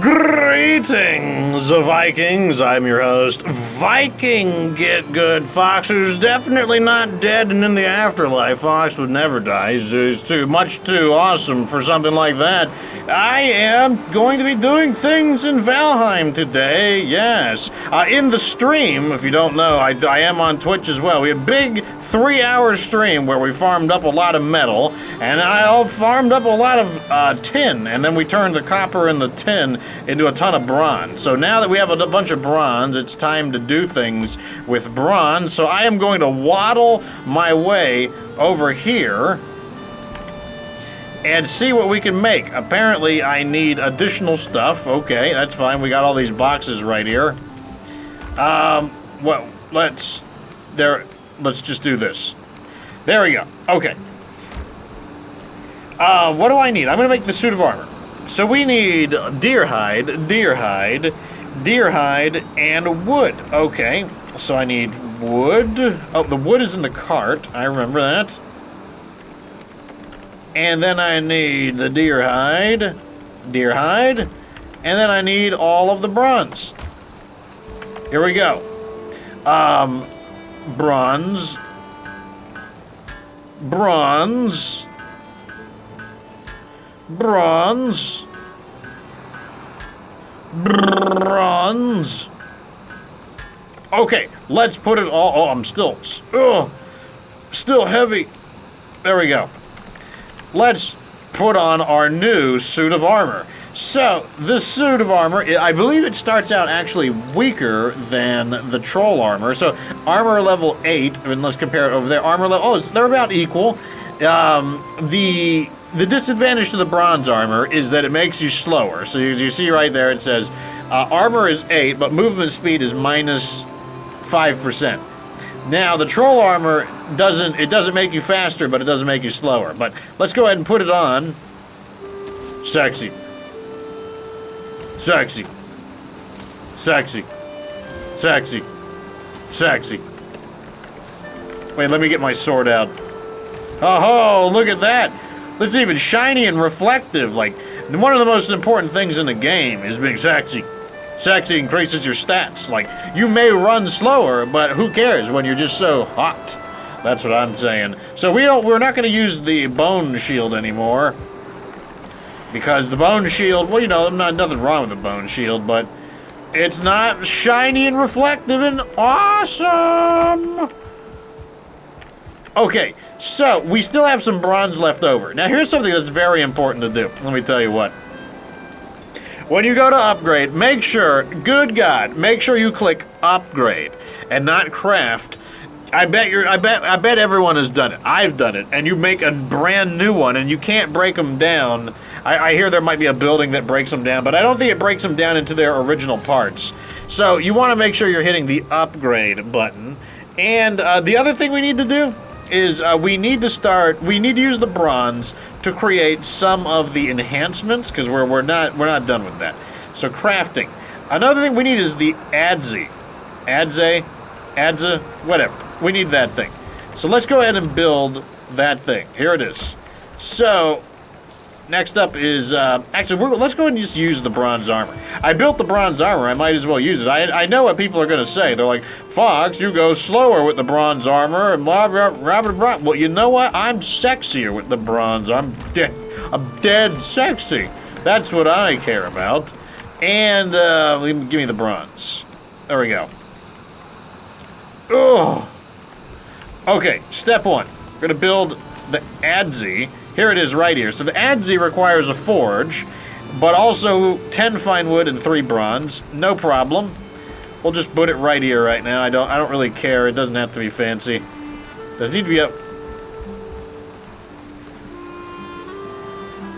Greetings, Vikings. I'm your host, Viking Get Good Fox, who's definitely not dead and in the afterlife. Fox would never die. He's too awesome for something like that. I am going to be doing things in Valheim today, yes. In the stream, if you don't know, I am on Twitch as well. We have a big 3-hour stream where we farmed up a lot of metal, and I farmed up a lot of tin, and then we turned the copper and the tin into a ton of bronze. So now that we have a bunch of bronze, it's time to do things with bronze. So I am going to waddle my way over here and see what we can make. Apparently, I need additional stuff. Okay, that's fine. We got all these boxes right here. Well, let's just do this. There we go. Okay. What do I need? I'm gonna make the suit of armor. So we need deer hide, and wood. Okay, so I need wood. Oh, the wood is in the cart. I remember that. And then I need the deer hide, and then I need all of the bronze. Here we go. Bronze. Okay, let's put it all. Oh, I'm still heavy. There we go. Let's put on our new suit of armor. So, this suit of armor, I believe it starts out actually weaker than the troll armor. So, armor level 8, I mean, let's compare it over there. Armor level, oh, they're about equal. The disadvantage to the bronze armor is that it makes you slower. So, as you see right there, it says, armor is 8, but movement speed is minus 5%. Now, the troll armor doesn't make you faster, but it doesn't make you slower. But let's go ahead and put it on. Sexy. Wait, let me get my sword out. Oh, look at that. It's even shiny and reflective. Like, one of the most important things in the game is being sexy. Sexy increases your stats. Like, you may run slower, but who cares when you're just so hot? That's what I'm saying. So we're not going to use the bone shield anymore. Because the bone shield, well, you know, nothing wrong with the bone shield, but it's not shiny and reflective and awesome. Okay, so we still have some bronze left over. Now, here's something that's very important to do. Let me tell you what. When you go to upgrade, make sure, good God, make sure you click upgrade and not craft. I bet everyone has done it. I've done it, and you make a brand new one, and you can't break them down. I hear there might be a building that breaks them down, but I don't think it breaks them down into their original parts. So you want to make sure you're hitting the upgrade button. And the other thing we need to do is we need to use the bronze to create some of the enhancements, because we're not done with that. So crafting. Another thing we need is the adze, whatever. We need that thing. So let's go ahead and build that thing. Here it is. So next up is actually let's go ahead and just use the bronze armor. I built the bronze armor. I might as well use it. I know what people are going to say. They're like, Fox, you go slower with the bronze armor and blah blah blah blah blah. Well, you know what? I'm sexier with the bronze. I'm dead sexy. That's what I care about. And give me the bronze. There we go. Oh. Okay, step 1. We're going to build the adze. Here it is right here. So the adze requires a forge, but also 10 fine wood and 3 bronze. No problem. We'll just put it right here right now. I don't really care. It doesn't have to be fancy. Doesn't need to be up.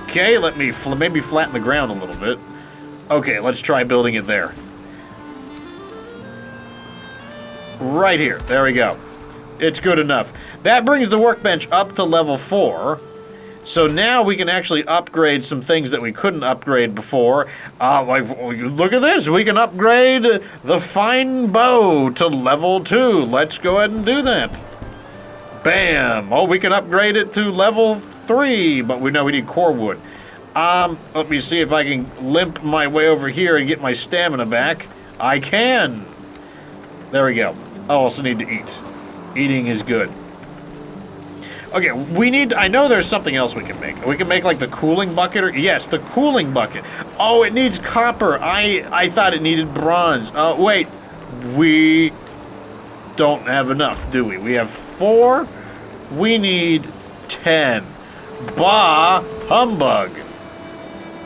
Okay, let me maybe flatten the ground a little bit. Okay, let's try building it there. Right here. There we go. It's good enough. That brings the workbench up to level 4. So now we can actually upgrade some things that we couldn't upgrade before. Like, look at this. We can upgrade the fine bow to level 2. Let's go ahead and do that. Bam. Oh, we can upgrade it to level 3, but we know we need core wood. Let me see if I can limp my way over here and get my stamina back. I can. There we go. I also need to eat. Eating is good. Okay, we need... I know there's something else we can make. We can make, like, the cooling bucket, or... Yes, the cooling bucket. Oh, it needs copper. I thought it needed bronze. Oh, wait. We don't have enough, do we? We have 4. We need 10. Bah, humbug.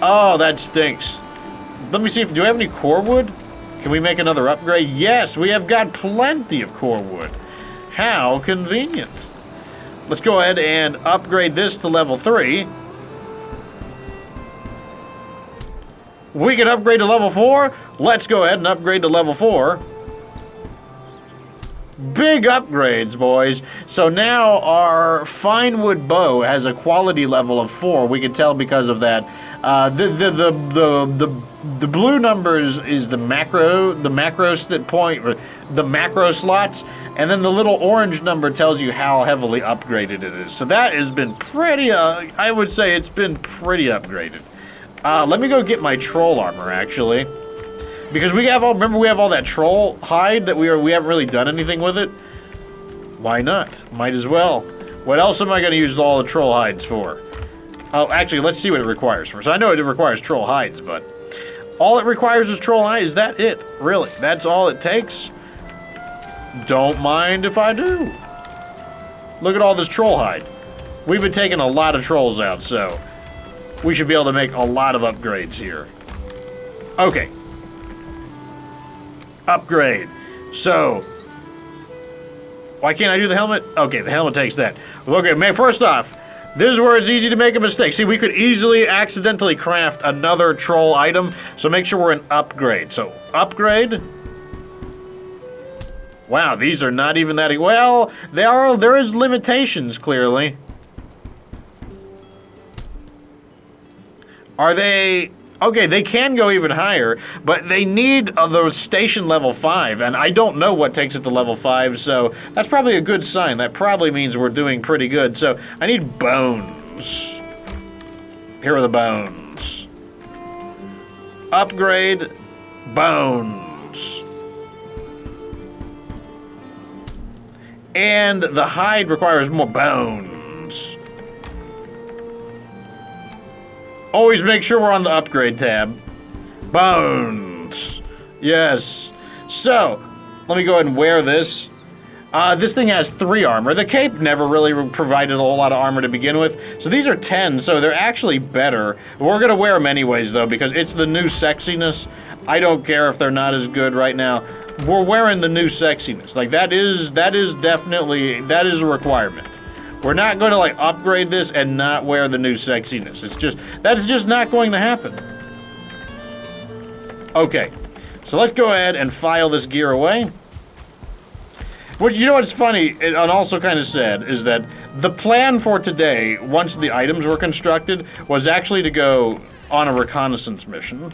Oh, that stinks. Let me see if... Do we have any core wood? Can we make another upgrade? Yes, we have got plenty of core wood. How convenient. Let's go ahead and upgrade this to level 3. We can upgrade to level 4. Let's go ahead and upgrade to level 4. Big upgrades, boys. So now our fine wood bow has a quality level of 4. We can tell because of that. The blue numbers is the macro slots, and then the little orange number tells you how heavily upgraded it is. So that has been pretty, I would say it's been pretty upgraded. Let me go get my troll armor, actually. Because we have all, remember we have all that troll hide that we haven't really done anything with it? Why not? Might as well. What else am I going to use all the troll hides for? Oh, actually, let's see what it requires first. I know it requires troll hides, but all it requires is troll hide. Is that it? Really? That's all it takes? Don't mind if I do. Look at all this troll hide. We've been taking a lot of trolls out, so we should be able to make a lot of upgrades here. Okay. Upgrade. So, why can't I do the helmet? Okay, the helmet takes that. Okay, man, first off, this is where it's easy to make a mistake. See, we could easily accidentally craft another troll item, so make sure we're in upgrade. So, upgrade. Wow, these are not even that... Well, there is limitations, clearly. Are they... Okay, they can go even higher, but they need the station level 5, and I don't know what takes it to level 5, so that's probably a good sign. That probably means we're doing pretty good. So, I need bones. Here are the bones. Upgrade bones. And the hide requires more bones. Always make sure we're on the upgrade tab. Bones. Yes. So, let me go ahead and wear this. This thing has 3 armor. The cape never really provided a whole lot of armor to begin with. So these are 10, so they're actually better. We're going to wear them anyways, though, because it's the new sexiness. I don't care if they're not as good right now. We're wearing the new sexiness. Like, that is definitely, that is a requirement. We're not going to, like, upgrade this and not wear the new sexiness. It's just, that is just not going to happen. Okay, so let's go ahead and file this gear away. Well, you know what's funny, and also kind of sad, is that the plan for today, once the items were constructed, was actually to go on a reconnaissance mission.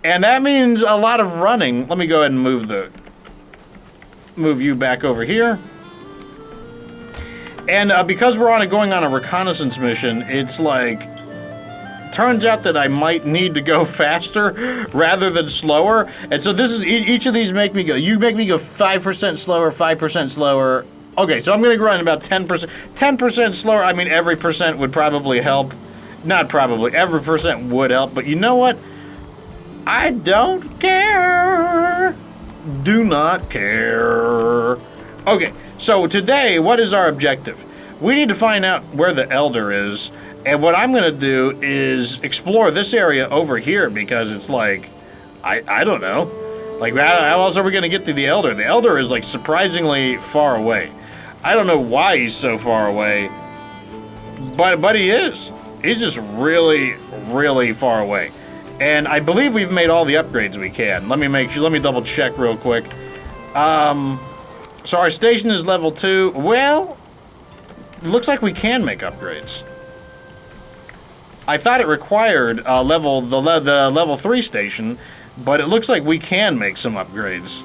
And that means a lot of running. Let me go ahead and move you back over here. And because we're going on a reconnaissance mission, it's like, turns out that I might need to go faster rather than slower. And so this is, each of these make me go, you make me go 5% slower, 5% slower. Okay, so I'm gonna run about 10%. 10% slower, I mean, every percent would probably help. Not probably, every percent would help, but you know what? I don't care. Do not care. Okay. So today, what is our objective? We need to find out where the Elder is, and what I'm gonna do is explore this area over here, because it's like, I don't know. Like, how else are we gonna get to the Elder? The Elder is, like, surprisingly far away. I don't know why he's so far away, but he is. He's just really, really far away. And I believe we've made all the upgrades we can. Let me double check real quick. So our station is level 2. Well, it looks like we can make upgrades. I thought it required the level 3 station, but it looks like we can make some upgrades.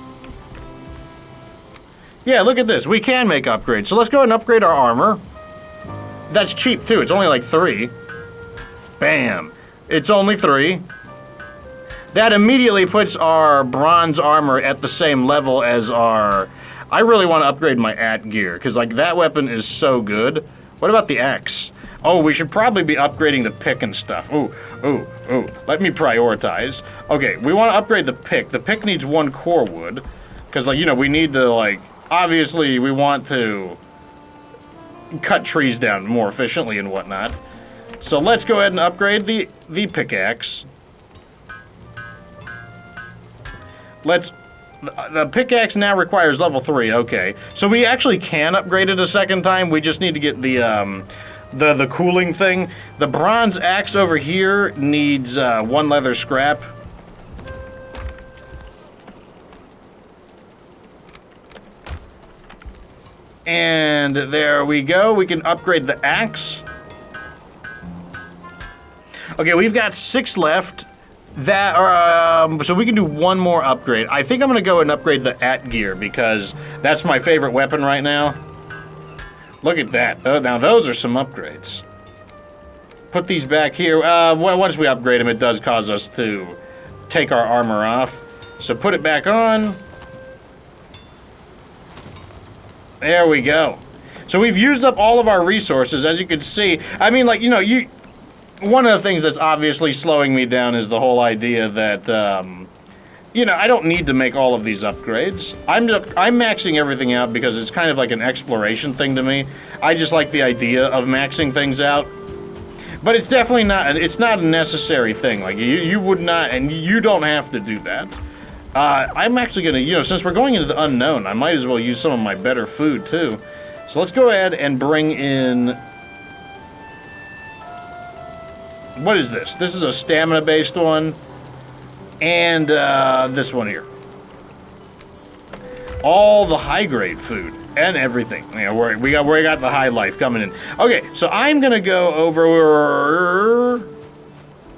Yeah, look at this. We can make upgrades. So let's go ahead and upgrade our armor. That's cheap too. It's only like 3. Bam. It's only 3. That immediately puts our bronze armor at the same level as our... I really want to upgrade my gear, because like that weapon is so good. What about the axe? Oh, we should probably be upgrading the pick and stuff. Ooh. Let me prioritize. Okay, we want to upgrade the pick. The pick needs 1 core wood, because like, you know, we need to like... Obviously, we want to cut trees down more efficiently and whatnot. So let's go ahead and upgrade the pickaxe. The pickaxe now requires level 3, okay. So we actually can upgrade it a second time, we just need to get the cooling thing. The bronze axe over here needs 1 leather scrap. And there we go, we can upgrade the axe. Okay, we've got 6 left. So we can do 1 more upgrade. I think I'm gonna go and upgrade the gear because that's my favorite weapon right now. Look at that. Oh, now those are some upgrades. Put these back here. Once we upgrade them, it does cause us to take our armor off. So put it back on. There we go. So we've used up all of our resources, as you can see. I mean, like, you know, one of the things that's obviously slowing me down is the whole idea that, you know, I don't need to make all of these upgrades. I'm maxing everything out because it's kind of like an exploration thing to me. I just like the idea of maxing things out. But it's definitely not, it's not a necessary thing. Like, you would not, and you don't have to do that. I'm actually gonna, you know, since we're going into the unknown, I might as well use some of my better food, too. So let's go ahead and bring in... What is this? This is a stamina-based one. And, this one here. All the high-grade food. And everything. You know, we got the high life coming in. Okay, so I'm gonna go over...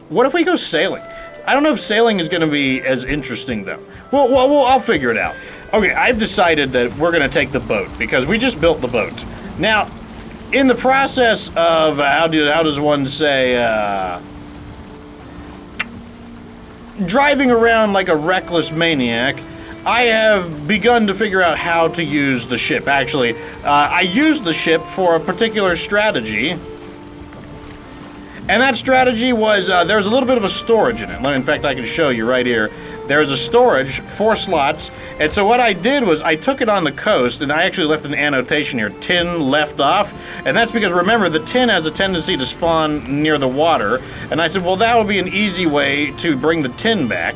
What if we go sailing? I don't know if sailing is gonna be as interesting, though. Well, I'll figure it out. Okay, I've decided that we're gonna take the boat, because we just built the boat. Now, in the process of, how does one say, driving around like a reckless maniac, I have begun to figure out how to use the ship. Actually, I used the ship for a particular strategy. And that strategy was, there's a little bit of a storage in it. In fact, I can show you right here. There's a storage, 4 slots. And so what I did was I took it on the coast, and I actually left an annotation here, tin left off. And that's because, remember, the tin has a tendency to spawn near the water. And I said, well, that would be an easy way to bring the tin back.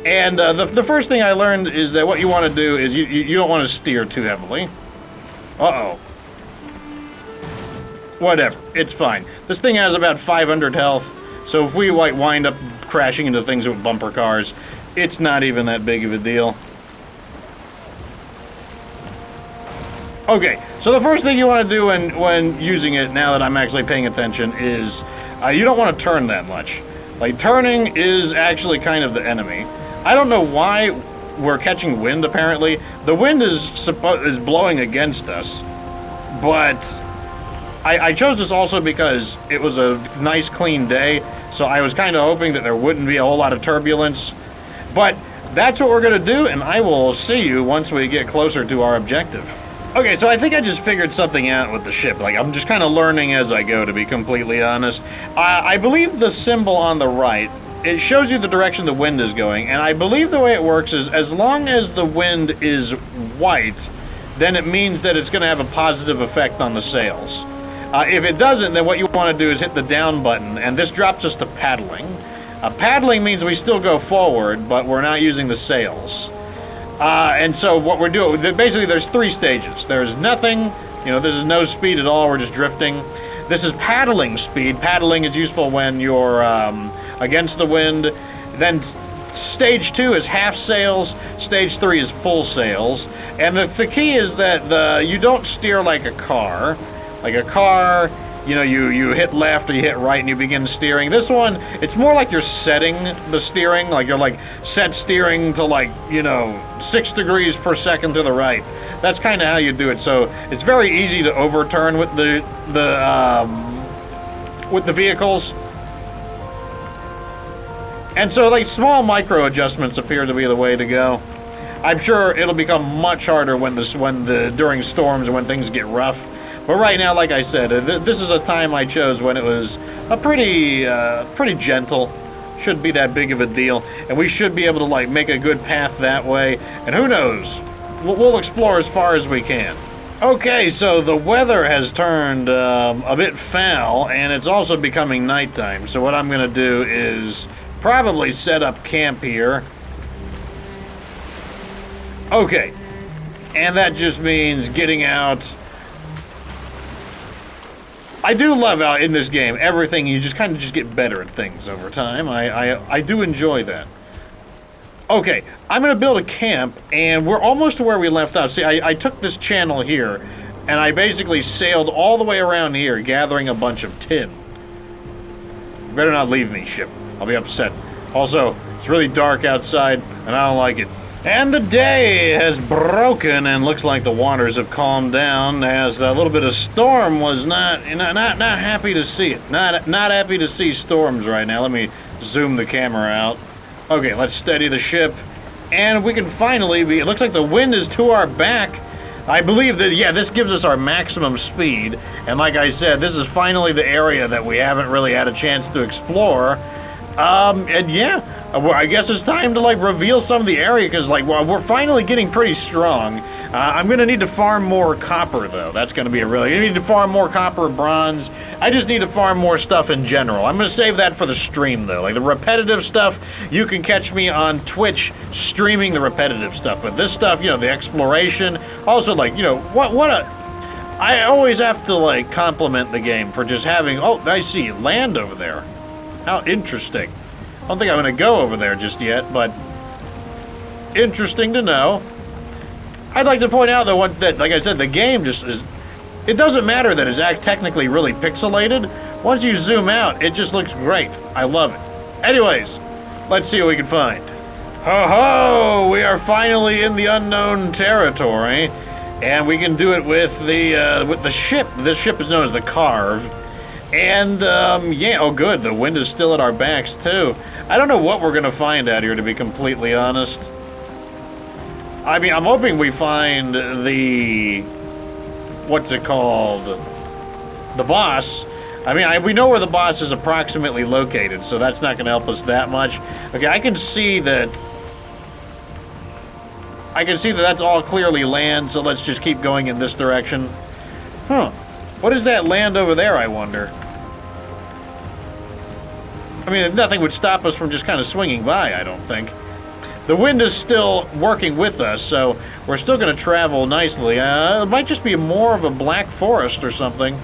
And the first thing I learned is that what you want to do is you don't want to steer too heavily. Uh-oh. Whatever, it's fine. This thing has about 500 health, so if we like wind up crashing into things with bumper cars, it's not even that big of a deal. Okay, so the first thing you want to do when using it, now that I'm actually paying attention, is you don't want to turn that much. Like, turning is actually kind of the enemy. I don't know why we're catching wind, apparently. The wind is blowing against us, but... I chose this also because it was a nice, clean day, so I was kind of hoping that there wouldn't be a whole lot of turbulence. But that's what we're going to do, and I will see you once we get closer to our objective. Okay, so I think I just figured something out with the ship. Like, I'm just kind of learning as I go, to be completely honest. I believe the symbol on the right, it shows you the direction the wind is going, and I believe the way it works is as long as the wind is white, then it means that it's going to have a positive effect on the sails. If it doesn't, then what you want to do is hit the down button, and this drops us to paddling. Paddling means we still go forward, but we're not using the sails. And so what we're doing, basically there's 3 stages. There's nothing, you know, this is no speed at all, we're just drifting. This is paddling speed. Paddling is useful when you're against the wind. Then stage 2 is half sails, stage 3 is full sails. And the key is that you don't steer like a car. Like a car, you know, you hit left or you hit right and you begin steering. This one, it's more like you're setting the steering, like you're like set steering to like, you know, 6 degrees per second to the right. That's kind of how you do it. So it's very easy to overturn with the vehicles. And so, like, small micro adjustments appear to be the way to go. I'm sure it'll become much harder during storms and when things get rough. But right now, like I said, this is a time I chose when it was a pretty gentle. Shouldn't be that big of a deal, and we should be able to like make a good path that way. And who knows? We'll explore as far as we can. Okay, so the weather has turned a bit foul, and it's also becoming nighttime. So what I'm gonna do is probably set up camp here. Okay, and that just means getting out. I do love out in this game everything. You just kind of just get better at things over time. I do enjoy that. Okay, I'm gonna build a camp, and we're almost to where we left off. See, I took this channel here, and I basically sailed all the way around here, gathering a bunch of tin. You better not leave me, ship. I'll be upset. Also, it's really dark outside, and I don't like it. And the day has broken, and looks like the waters have calmed down, as a little bit of storm was not happy to see it. Not happy to see storms right now. Let me zoom the camera out. Okay, let's steady the ship, and we can finally be. It looks like the wind is to our back. I believe that, yeah, this gives us our maximum speed, and like I said, this is finally the area that we haven't really had a chance to explore. And yeah, I guess it's time to like reveal some of the area, because like, well, we're finally getting pretty strong. I'm gonna need to farm more copper though. That's gonna be you need to farm more copper, bronze. I just need to farm more stuff in general. I'm gonna save that for the stream though. Like the repetitive stuff, you can catch me on Twitch streaming the repetitive stuff. But this stuff, you know, the exploration, also like, you know, I always have to like compliment the game for just having, oh, I see land over there. How interesting. I don't think I'm gonna go over there just yet, but interesting to know. I'd like to point out though that, like I said, the game just is, it doesn't matter that it's technically really pixelated. Once you zoom out, it just looks great. I love it. Anyways, let's see what we can find. Ho ho! We are finally in the unknown territory, and we can do it with the ship. This ship is known as the Carve. And, yeah, oh good, the wind is still at our backs, too. I don't know what we're gonna find out here, to be completely honest. I mean, I'm hoping we find the... what's it called? The boss. I mean, we know where the boss is approximately located, so that's not gonna help us that much. Okay, I can see that that's all clearly land, so let's just keep going in this direction. Huh. What is that land over there, I wonder? I mean, nothing would stop us from just kind of swinging by, I don't think. The wind is still working with us, so we're still going to travel nicely. It might just be more of a black forest or something.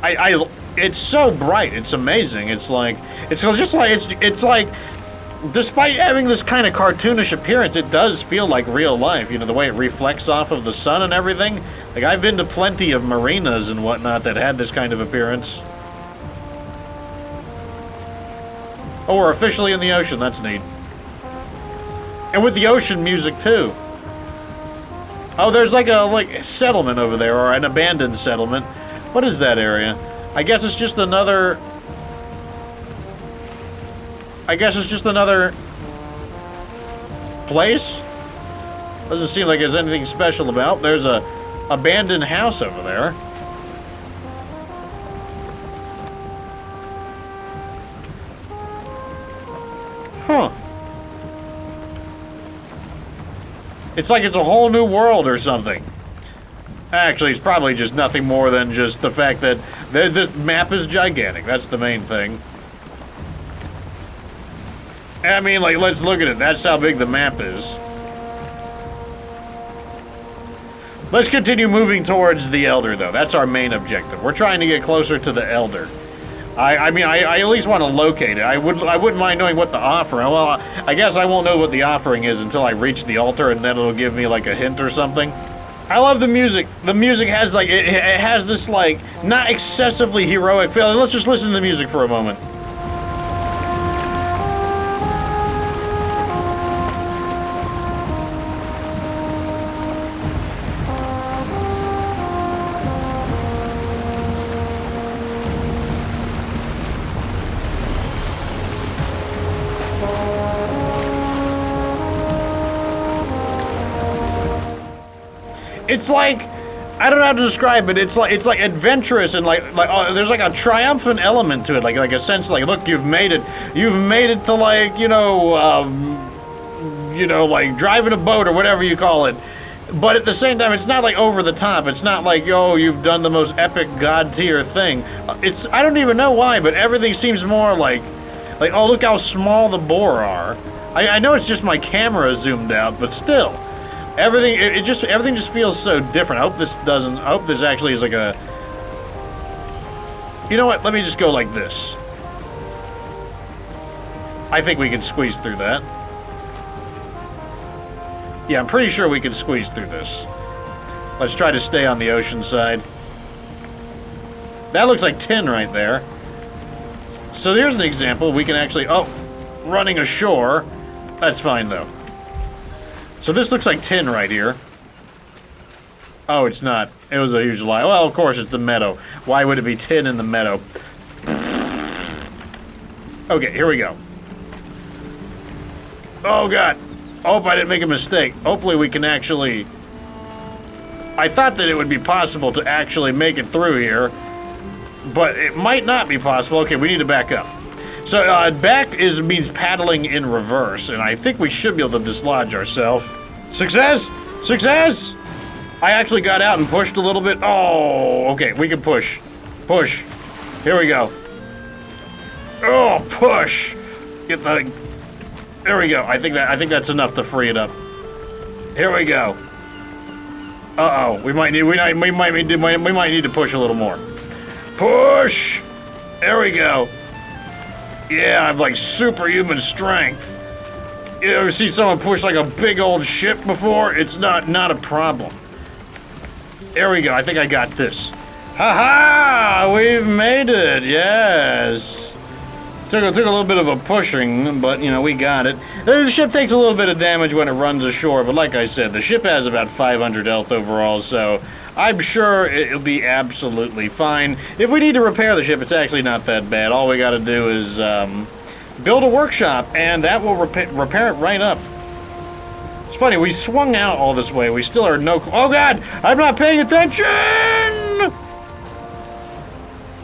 It's so bright. It's amazing. It's like, despite having this kind of cartoonish appearance, it does feel like real life. You know, the way it reflects off of the sun and everything. Like, I've been to plenty of marinas and whatnot that had this kind of appearance. Oh, we're officially in the ocean. That's neat. And with the ocean music, too. Oh, there's like a settlement over there, or an abandoned settlement. What is that area? I guess it's just another place. Doesn't seem like there's anything special about. There's a abandoned house over there. Huh. It's like it's a whole new world or something. Actually, it's probably just nothing more than just the fact that this map is gigantic. That's the main thing. I mean, like, let's look at it. That's how big the map is. Let's continue moving towards the Elder, though. That's our main objective. We're trying to get closer to the Elder. I mean, I at least want to locate it. I wouldn't mind knowing what the offering. Well, I guess I won't know what the offering is until I reach the altar, and then it'll give me like a hint or something. I love the music. The music has like it has this like not excessively heroic feel. Let's just listen to the music for a moment. It's like, I don't know how to describe it. It's like adventurous and like there's like a triumphant element to it. Like a sense like, look, you've made it. You've made it to like, like driving a boat or whatever you call it. But at the same time, it's not like over the top. It's not like, yo, you've done the most epic god tier thing. I don't even know why, but everything seems more like, oh, look how small the boar are. I know it's just my camera zoomed out, but still, everything just feels so different. I hope this actually is like a. You know what? Let me just go like this. I think we can squeeze through that. Yeah, I'm pretty sure we can squeeze through this. Let's try to stay on the ocean side. That looks like tin right there. So here's an example. We can actually... Oh, running ashore. That's fine, though. So this looks like tin right here. Oh, it's not. It was a huge lie. Well, of course, it's the meadow. Why would it be tin in the meadow? Okay, here we go. Oh, God. I hope I didn't make a mistake. Hopefully we can actually... I thought that it would be possible to actually make it through here, but it might not be possible. Okay, we need to back up. So, back means paddling in reverse, and I think we should be able to dislodge ourselves. Success! Success! I actually got out and pushed a little bit. Oh, okay, we can push. Push. Here we go. Oh, push! Get the... There we go. I think that's enough to free it up. Here we go. Uh-oh. We might need to push a little more. Push! There we go. Yeah, I'm like superhuman strength. You ever see someone push like a big old ship before? It's not a problem. There we go. I think I got this. Ha-ha! We've made it. Yes. Took a little bit of a pushing, but, we got it. The ship takes a little bit of damage when it runs ashore, but like I said, the ship has about 500 health overall, so I'm sure it'll be absolutely fine. If we need to repair the ship, it's actually not that bad. All we gotta do is build a workshop, and that will repair it right up. It's funny, we swung out all this way. We still are no... Oh, God! I'm not paying attention!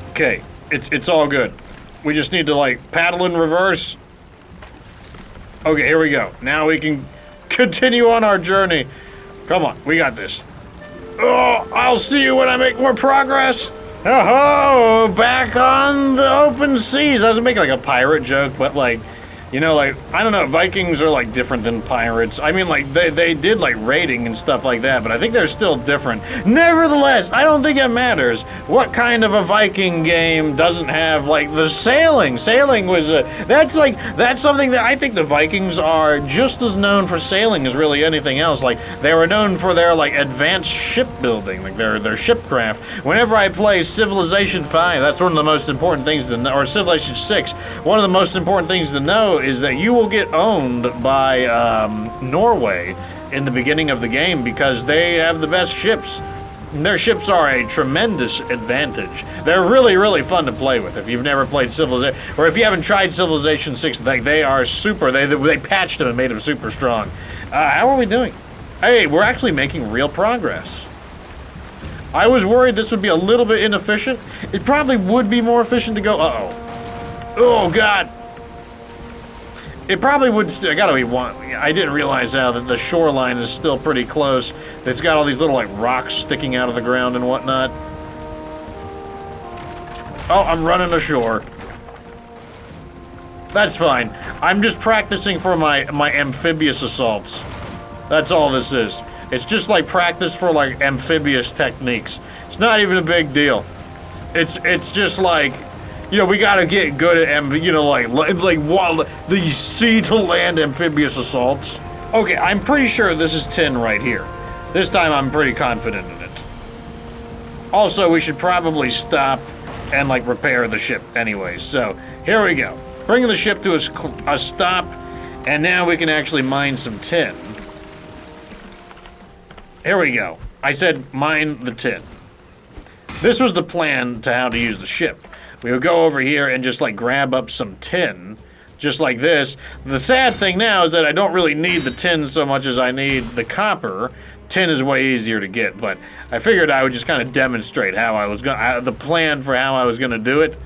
Okay, it's all good. We just need to, like, paddle in reverse. Okay, here we go. Now we can continue on our journey. Come on, we got this. Oh, I'll see you when I make more progress. Oh, back on the open seas. I was making, like, a pirate joke, but, like, I don't know, Vikings are, like, different than pirates. I mean, like, they did, like, raiding and stuff like that, but I think they're still different. Nevertheless, I don't think it matters. What kind of a Viking game doesn't have, like, the sailing? Sailing was, that's something that I think the Vikings are just as known for sailing as really anything else. Like, they were known for their, like, advanced shipbuilding, like, their shipcraft. Whenever I play Civilization 5, that's one of the most important things to know, or Civilization 6, one of the most important things to know is that you will get owned by Norway in the beginning of the game because they have the best ships. Their ships are a tremendous advantage. They're really, really fun to play with. If you've never played Civilization, or if you haven't tried Civilization 6, they are super. They patched them and made them super strong. How are we doing? Hey, we're actually making real progress. I was worried this would be a little bit inefficient. It probably would be more efficient to go. Uh-oh. Oh, God. It probably would still, gotta be one. I didn't realize how that the shoreline is still pretty close. It's got all these little, like, rocks sticking out of the ground and whatnot. Oh, I'm running ashore. That's fine. I'm just practicing for my amphibious assaults. That's all this is. It's just like practice for, like, amphibious techniques. It's not even a big deal. It's just like... we gotta get good at, the sea-to-land amphibious assaults. Okay, I'm pretty sure this is tin right here. This time I'm pretty confident in it. Also, we should probably stop and, like, repair the ship anyways. So, here we go. Bringing the ship to a stop, and now we can actually mine some tin. Here we go. I said mine the tin. This was the plan to how to use the ship. We would go over here and just, like, grab up some tin, just like this. The sad thing now is that I don't really need the tin so much as I need the copper, Tin is way easier to get, but I figured I would just kind of demonstrate how I was gonna, the plan for how I was gonna do it.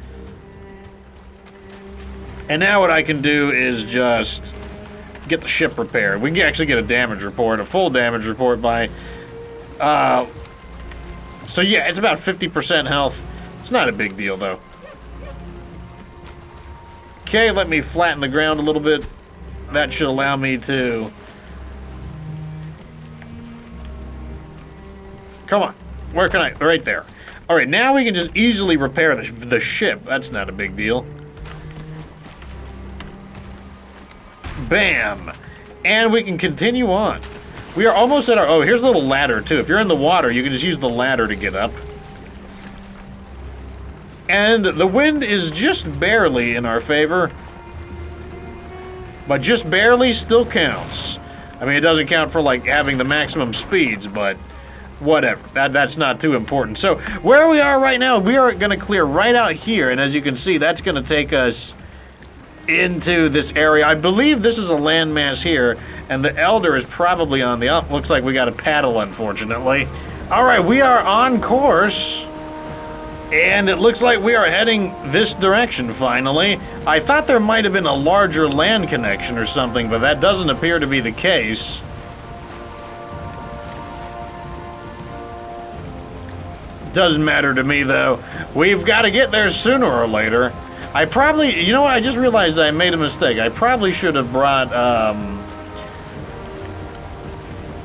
And now what I can do is just get the ship repaired. We can actually get a damage report, a full damage report by, so yeah, it's about 50% health. It's not a big deal though. Okay, let me flatten the ground a little bit. That should allow me to... Come on. Where can I... Right there. Alright, now we can just easily repair the ship. That's not a big deal. Bam! And we can continue on. We are almost at our... Oh, here's a little ladder, too. If you're in the water, you can just use the ladder to get up. And the wind is just barely in our favor. But just barely still counts. I mean, it doesn't count for, like, having the maximum speeds, but whatever. That's not too important. So, where we are right now, we are going to clear right out here. And as you can see, that's going to take us into this area. I believe this is a landmass here. And the Elder is probably on the up. Looks like we got a paddle, unfortunately. All right, we are on course. And it looks like we are heading this direction, finally. I thought there might have been a larger land connection or something, but that doesn't appear to be the case. Doesn't matter to me, though. We've got to get there sooner or later. I probably... You know what? I just realized I made a mistake. I probably should have brought,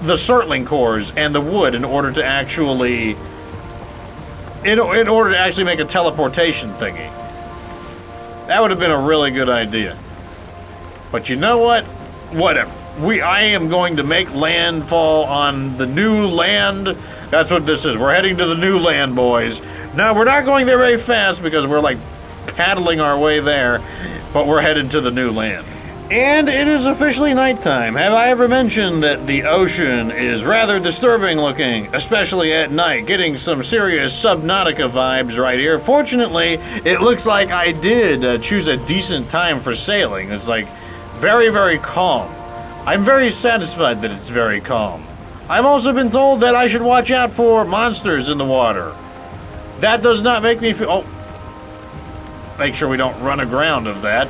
the Surtling cores and the wood in order to actually... In order to actually make a teleportation thingy. That would have been a really good idea. But you know what? Whatever. I am going to make landfall on the new land. That's what this is. We're heading to the new land, boys. Now, we're not going there very fast because we're like paddling our way there, but we're headed to the new land. And it is officially nighttime. Have I ever mentioned that the ocean is rather disturbing looking, especially at night? Getting some serious Subnautica vibes right here. Fortunately, it looks like I did choose a decent time for sailing. It's like very, very calm. I'm very satisfied that it's very calm. I've also been told that I should watch out for monsters in the water. That does not make me feel... Oh. Make sure we don't run aground of that.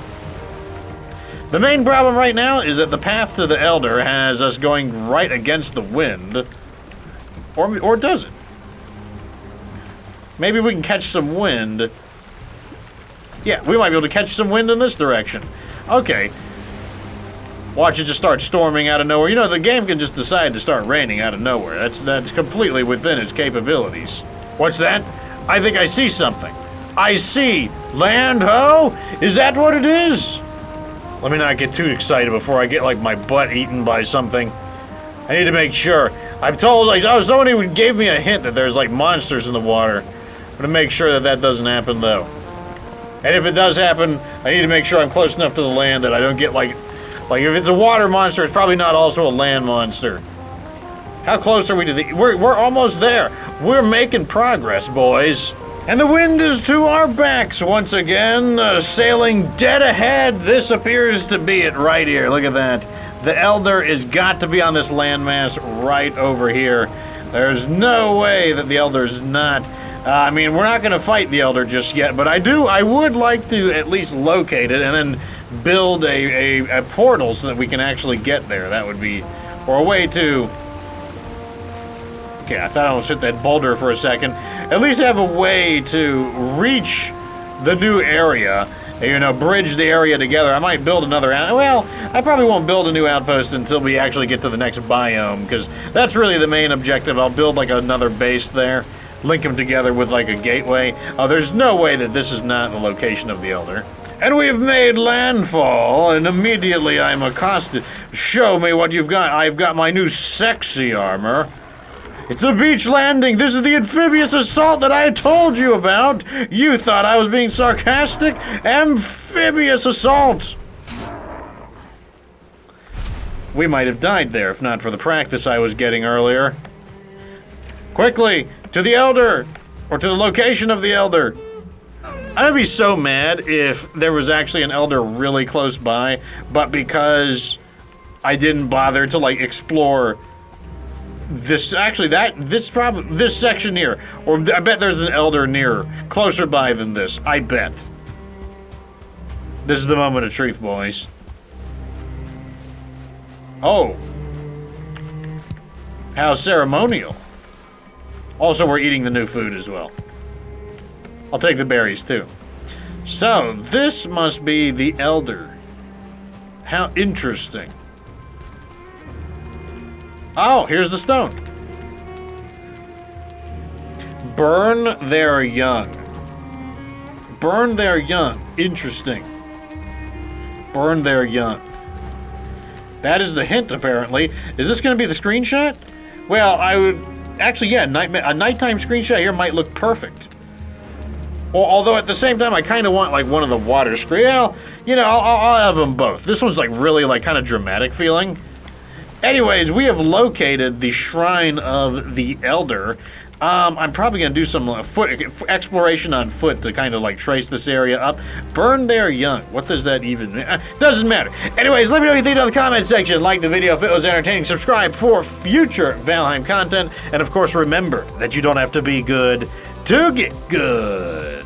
The main problem right now is that the path to the Elder has us going right against the wind. Or does it? Maybe we can catch some wind. Yeah, we might be able to catch some wind in this direction. Okay. Watch it just start storming out of nowhere. You know, the game can just decide to start raining out of nowhere. That's completely within its capabilities. What's that? I think I see something. I see land, ho? Is that what it is? Let me not get too excited before I get, like, my butt eaten by something. I need to make sure. I'm told, like, someone who gave me a hint that there's, like, monsters in the water. I'm gonna make sure that that doesn't happen, though. And if it does happen, I need to make sure I'm close enough to the land that I don't get, like, if it's a water monster, it's probably not also a land monster. How close are we to the... We're almost there. We're making progress, boys. And the wind is to our backs once again, sailing dead ahead. This appears to be it right here. Look at that. The Elder has got to be on this landmass right over here. There's no way that the Elder's not. I mean, we're not going to fight the Elder just yet, but I would like to at least locate it and then build a portal so that we can actually get there. That would be, or a way to... Okay, I thought I almost hit that boulder for a second. At least have a way to reach the new area. You know, bridge the area together. I might build another well, I probably won't build a new outpost until we actually get to the next biome, because that's really the main objective. I'll build like another base there, link them together with like a gateway. There's no way that this is not the location of the Elder. And we've made landfall, and immediately I'm accosted. Show me what you've got. I've got my new sexy armor. It's a beach landing. This is the amphibious assault that I told you about. You thought I was being sarcastic? Amphibious assault. We might have died there if not for the practice I was getting earlier. Quickly, to the Elder, or to the location of the Elder. I'd be so mad if there was actually an Elder really close by, but because I didn't bother to, like, explore This section here, or I bet there's an elder nearer, closer by than this. I bet. This is the moment of truth, boys. Oh. How ceremonial. Also, we're eating the new food as well. I'll take the berries too. So, this must be the elder. How interesting. Oh, here's the stone. Burn their young. Burn their young. Interesting. Burn their young. That is the hint, apparently. Is this going to be the screenshot? Well, I would... Actually, yeah, a nighttime screenshot here might look perfect. Well, although at the same time, I kind of want, like, one of the water screen. Well, you know, I'll have them both. This one's, like, really, like, kind of dramatic feeling. Anyways, we have located the Shrine of the Elder. I'm probably going to do some exploration on foot to kind of like trace this area up. Burn their young. What does that even mean? Doesn't matter. Anyways, let me know what you think in the comment section. Like the video if it was entertaining. Subscribe for future Valheim content. And of course, remember that you don't have to be good to get good.